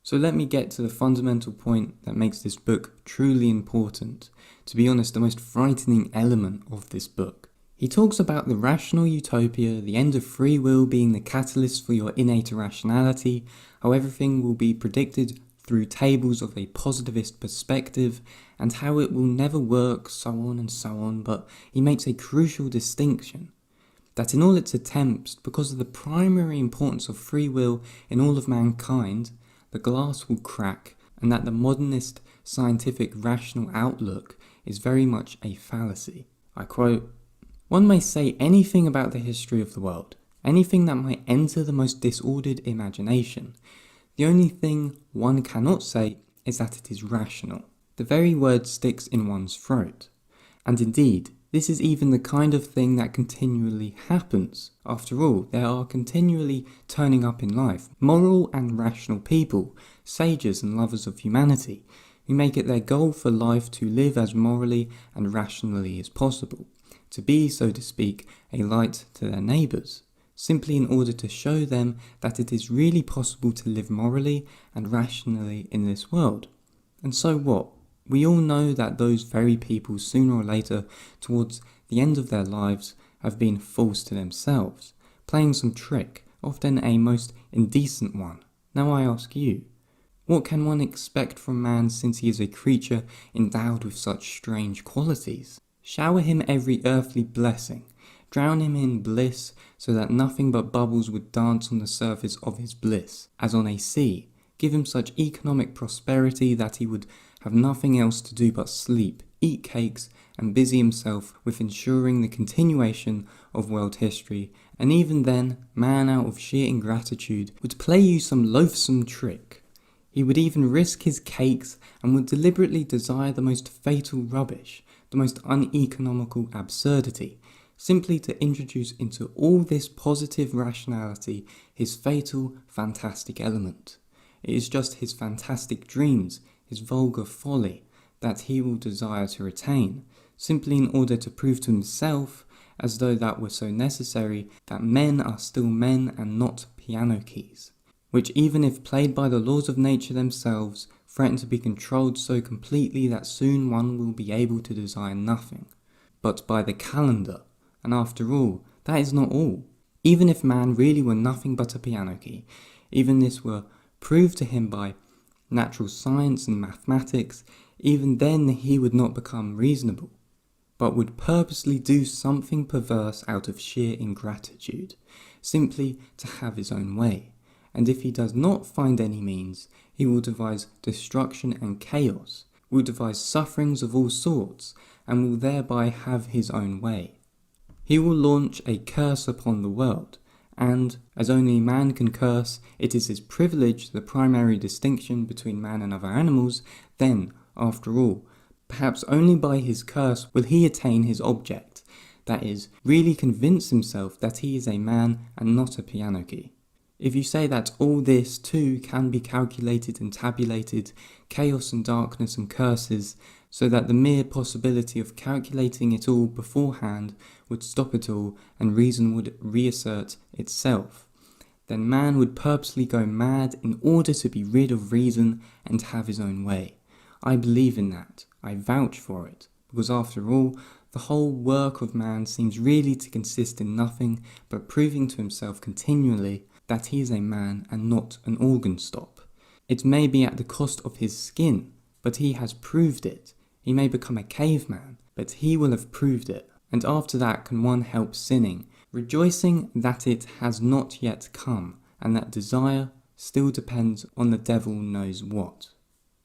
So let me get to the fundamental point that makes this book truly important. To be honest, the most frightening element of this book. He talks about the rational utopia, the end of free will being the catalyst for your innate irrationality, how everything will be predicted through tables of a positivist perspective, and how it will never work, so on and so on, but he makes a crucial distinction. That in all its attempts, because of the primary importance of free will in all of mankind, the glass will crack, and that the modernist scientific rational outlook is very much a fallacy. I quote, "One may say anything about the history of the world, anything that might enter the most disordered imagination. The only thing one cannot say is that it is rational. The very word sticks in one's throat. And indeed, this is even the kind of thing that continually happens. After all, there are continually turning up in life moral and rational people, sages and lovers of humanity, who make it their goal for life to live as morally and rationally as possible, to be, so to speak, a light to their neighbours, simply in order to show them that it is really possible to live morally and rationally in this world. And so what? We all know that those very people, sooner or later, towards the end of their lives, have been false to themselves, playing some trick, often a most indecent one. Now I ask you, what can one expect from man since he is a creature endowed with such strange qualities? Shower him every earthly blessing, drown him in bliss so that nothing but bubbles would dance on the surface of his bliss, as on a sea. Give him such economic prosperity that he would have nothing else to do but sleep, eat cakes, and busy himself with ensuring the continuation of world history, and even then, man out of sheer ingratitude would play you some loathsome trick. He would even risk his cakes and would deliberately desire the most fatal rubbish, the most uneconomical absurdity, simply to introduce into all this positive rationality his fatal, fantastic element. It is just his fantastic dreams, his vulgar folly, that he will desire to retain, simply in order to prove to himself, as though that were so necessary, that men are still men and not piano keys, which even if played by the laws of nature themselves, threaten to be controlled so completely that soon one will be able to desire nothing, but by the calendar. And after all, that is not all. Even if man really were nothing but a piano key, even this were proved to him by natural science and mathematics, even then he would not become reasonable, but would purposely do something perverse out of sheer ingratitude, simply to have his own way. And if he does not find any means, he will devise destruction and chaos, will devise sufferings of all sorts, and will thereby have his own way. He will launch a curse upon the world, and, as only man can curse, it is his privilege, the primary distinction between man and other animals, then, after all, perhaps only by his curse will he attain his object, that is, really convince himself that he is a man and not a piano key. If you say that all this too can be calculated and tabulated, chaos and darkness and curses, so that the mere possibility of calculating it all beforehand would stop it all and reason would reassert itself, then man would purposely go mad in order to be rid of reason and have his own way. I believe in that. I vouch for it, because after all, the whole work of man seems really to consist in nothing but proving to himself continually that he is a man and not an organ stop. It may be at the cost of his skin, but he has proved it. He may become a caveman, but he will have proved it. And after that can one help sinning, rejoicing that it has not yet come, and that desire still depends on the devil knows what."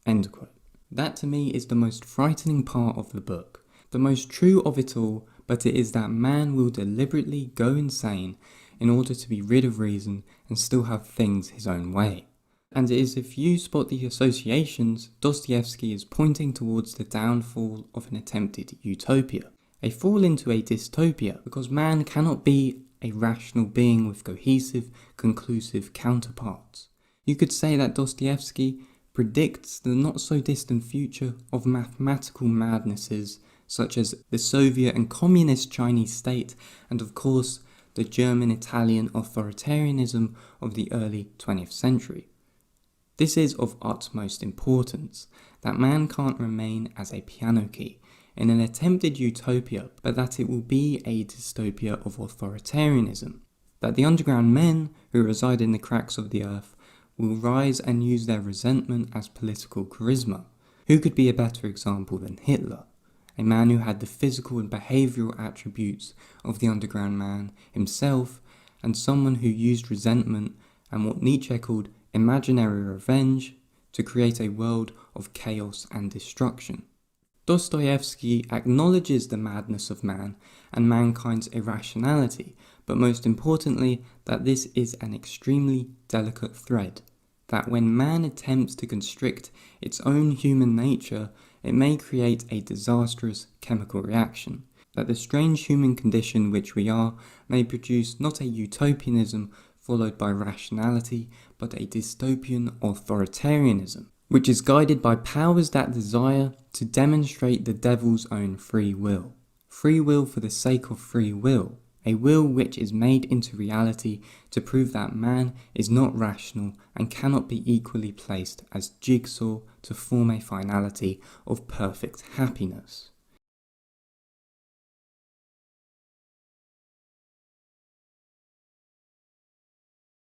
End quote. That to me is the most frightening part of the book, the most true of it all, but it is that man will deliberately go insane in order to be rid of reason and still have things his own way. And it is if you spot the associations, Dostoevsky is pointing towards the downfall of an attempted utopia, a fall into a dystopia, because man cannot be a rational being with cohesive, conclusive counterparts. You could say that Dostoevsky predicts the not-so-distant future of mathematical madnesses such as the Soviet and communist Chinese state, and of course the German-Italian authoritarianism of the early 20th century. This is of utmost importance, that man can't remain as a piano key in an attempted utopia, but that it will be a dystopia of authoritarianism, that the underground men who reside in the cracks of the earth will rise and use their resentment as political charisma. Who could be a better example than Hitler, a man who had the physical and behavioural attributes of the underground man himself, and someone who used resentment and what Nietzsche called imaginary revenge to create a world of chaos and destruction. Dostoevsky acknowledges the madness of man and mankind's irrationality, but most importantly that this is an extremely delicate thread, that when man attempts to constrict its own human nature, it may create a disastrous chemical reaction, that the strange human condition which we are may produce not a utopianism followed by rationality, but a dystopian authoritarianism, which is guided by powers that desire to demonstrate the devil's own free will. Free will for the sake of free will, a will which is made into reality to prove that man is not rational and cannot be equally placed as jigsaw to form a finality of perfect happiness.